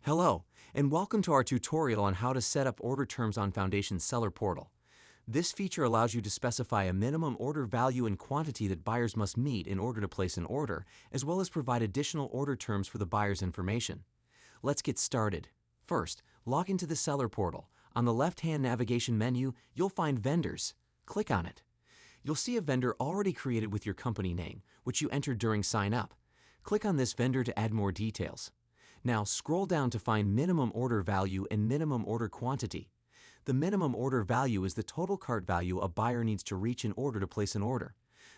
Hello, and welcome to our tutorial on how to set up order terms on Foundation's seller portal. This feature allows you to specify a minimum order value and quantity that buyers must meet in order to place an order, as well as provide additional order terms for the buyer's information. Let's get started. First, log into the seller portal. On the left-hand navigation menu, you'll find Vendors. Click on it. You'll see a vendor already created with your company name, which you entered during sign up. Click on this vendor to add more details. Now scroll down to find minimum order value and minimum order quantity. The minimum order value is the total cart value a buyer needs to reach in order to place an order.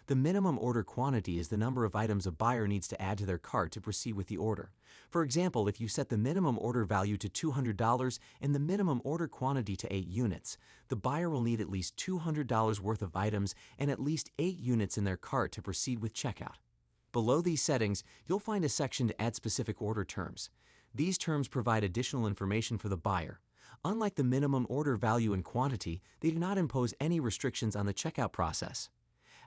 The minimum order quantity is the number of items a buyer needs to add to their cart to proceed with the order. For example, if you set the minimum order value to $200 and the minimum order quantity to 8 units, the buyer will need at least $200 worth of items and at least 8 units in their cart to proceed with checkout. Below these settings, you'll find a section to add specific order terms. These terms provide additional information for the buyer. Unlike the minimum order value and quantity, they do not impose any restrictions on the checkout process.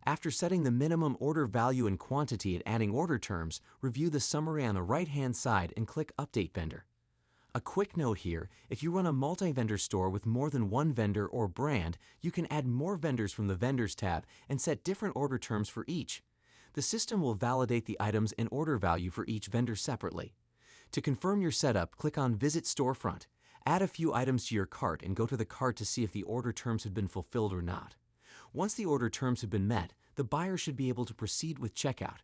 After setting the minimum order value and quantity and adding order terms, review the summary on the right-hand side and click Update Vendor. A quick note here, if you run a multi-vendor store with more than one vendor or brand, you can add more vendors from the Vendors tab and set different order terms for each. The system will validate the items and order value for each vendor separately. To confirm your setup, click on Visit Storefront. Add a few items to your cart and go to the cart to see if the order terms have been fulfilled or not. Once the order terms have been met, the buyer should be able to proceed with checkout.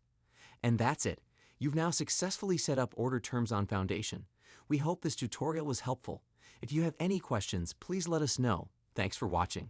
And that's it. You've now successfully set up order terms on Foundation. We hope this tutorial was helpful. If you have any questions, please let us know. Thanks for watching.